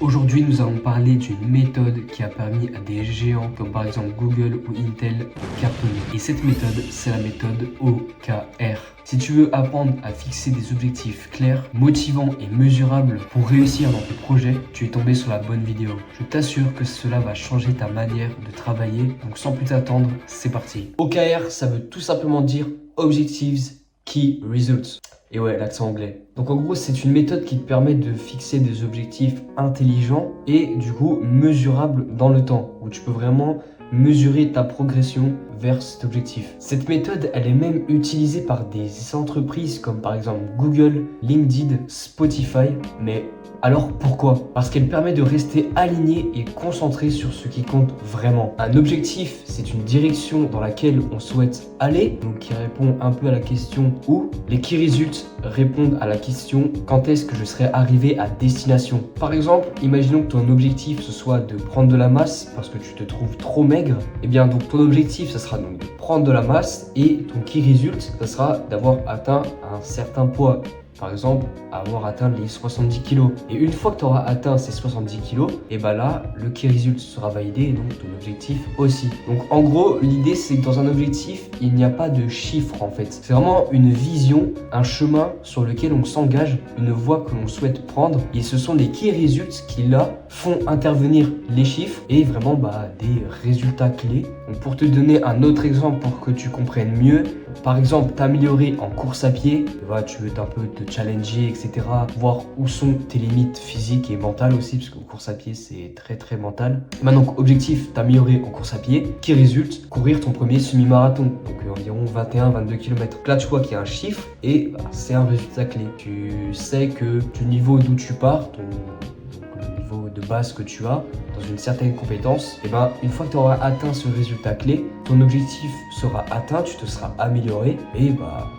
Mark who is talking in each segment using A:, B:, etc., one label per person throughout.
A: Aujourd'hui, nous allons parler d'une méthode qui a permis à des géants comme par exemple Google ou Intel de cartonner. Et cette méthode, c'est la méthode OKR. Si tu veux apprendre à fixer des objectifs clairs, motivants et mesurables pour réussir dans tes projets, tu es tombé sur la bonne vidéo. Je t'assure que cela va changer ta manière de travailler. Donc sans plus t'attendre, c'est parti. OKR, ça veut tout simplement dire Objectives Key Results. Et ouais, l'accent anglais. Donc en gros, c'est une méthode qui te permet de fixer des objectifs intelligents et du coup mesurables dans le temps, où tu peux vraiment mesurer ta progression vers cet objectif. Cette méthode, elle est même utilisée par des entreprises comme par exemple Google, LinkedIn, Spotify, mais alors pourquoi? Parce qu'elle permet de rester aligné et concentré sur ce qui compte vraiment. Un objectif, c'est une direction dans laquelle on souhaite aller, donc qui répond un peu à la question où. Les key results répondent à la question quand est-ce que je serai arrivé à destination. Par exemple, imaginons que ton objectif ce soit de prendre de la masse parce que tu te trouves trop maigre. Et bien donc ton objectif, ça sera donc de prendre de la masse et ton key result, ça sera d'avoir atteint un certain poids. Par exemple, avoir atteint les 70 kg. Et une fois que tu auras atteint ces 70 kg, et ben là, le key result sera validé et donc ton objectif aussi. Donc en gros, l'idée c'est que dans un objectif, il n'y a pas de chiffre en fait. C'est vraiment une vision, un chemin sur lequel on s'engage, une voie que l'on souhaite prendre. Et ce sont les key results qui là font intervenir les chiffres et vraiment des résultats clés. Donc pour te donner un autre exemple pour que tu comprennes mieux, par exemple t'améliorer en course à pied, tu veux un peu te challenger, etc. Voir où sont tes limites physiques et mentales aussi, parce qu'en course à pied c'est très mental. Maintenant, objectif, t'améliorer en course à pied, qui résulte courir ton premier semi-marathon, donc environ 21-22 km. Là tu vois qu'il y a un chiffre et c'est un résultat clé. Tu sais que du niveau d'où tu pars, le niveau de base que tu as, dans une certaine compétence, et une fois que tu auras atteint ce résultat clé, ton objectif sera atteint, tu te seras amélioré et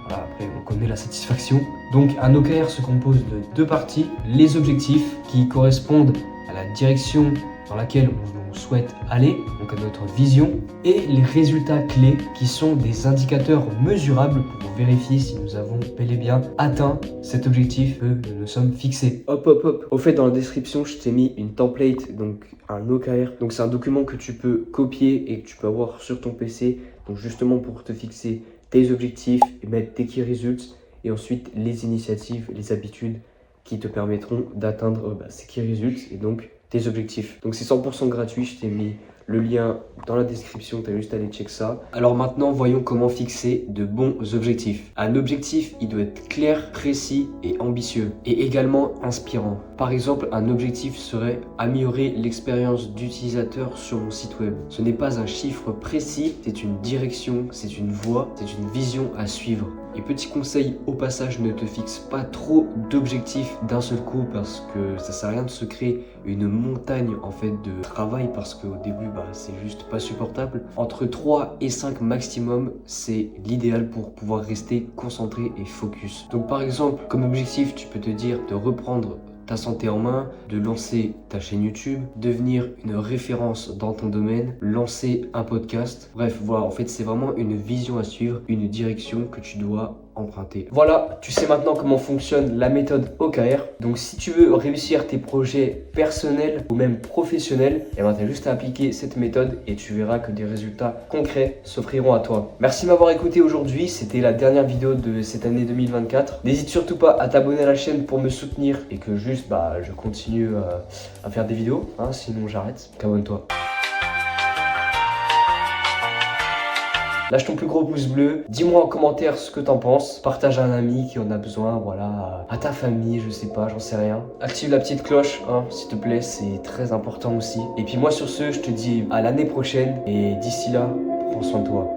A: après on connaît la satisfaction. Donc un OKR se compose de deux parties, les objectifs qui correspondent à la direction dans laquelle on souhaite aller, donc à notre vision, et les résultats clés qui sont des indicateurs mesurables pour vérifier si nous avons bel et bien atteint cet objectif que nous nous sommes fixés. Hop. Au fait, dans la description, je t'ai mis une template, donc un OKR. Donc c'est un document que tu peux copier et que tu peux avoir sur ton PC, donc justement pour te fixer tes objectifs et mettre tes key results, et ensuite les initiatives, les habitudes qui te permettront d'atteindre ces key results et donc tes objectifs. Donc c'est 100% gratuit, je t'ai mis le lien dans la description, tu as juste à aller check ça. Alors maintenant, voyons comment fixer de bons objectifs. Un objectif, il doit être clair, précis et ambitieux, et également inspirant. Par exemple, un objectif serait améliorer l'expérience d'utilisateur sur mon site web. Ce n'est pas un chiffre précis, c'est une direction, c'est une voie, c'est une vision à suivre. Et petit conseil au passage, ne te fixe pas trop d'objectifs d'un seul coup parce que ça sert à rien de se créer une montagne en fait de travail parce qu'au début c'est juste pas supportable. Entre 3 et 5 maximum, c'est l'idéal pour pouvoir rester concentré et focus. Donc par exemple, comme objectif, tu peux te dire de reprendre ta santé en main, de lancer ta chaîne YouTube, devenir une référence dans ton domaine, lancer un podcast. Bref, voilà, en fait, c'est vraiment une vision à suivre, une direction que tu dois emprunter. Voilà, tu sais maintenant comment fonctionne la méthode OKR. Donc si tu veux réussir tes projets personnels ou même professionnels, tu as juste à appliquer cette méthode et tu verras que des résultats concrets s'offriront à toi. Merci de m'avoir écouté aujourd'hui, c'était la dernière vidéo de cette année 2024. N'hésite surtout pas à t'abonner à la chaîne pour me soutenir et que juste je continue à faire des vidéos, sinon j'arrête. Abonne-toi. Lâche ton plus gros pouce bleu, dis-moi en commentaire ce que t'en penses, partage à un ami qui en a besoin, à ta famille, je sais pas, j'en sais rien. Active la petite cloche, s'il te plaît, c'est très important aussi. Et puis moi sur ce, je te dis à l'année prochaine et d'ici là, prends soin de toi.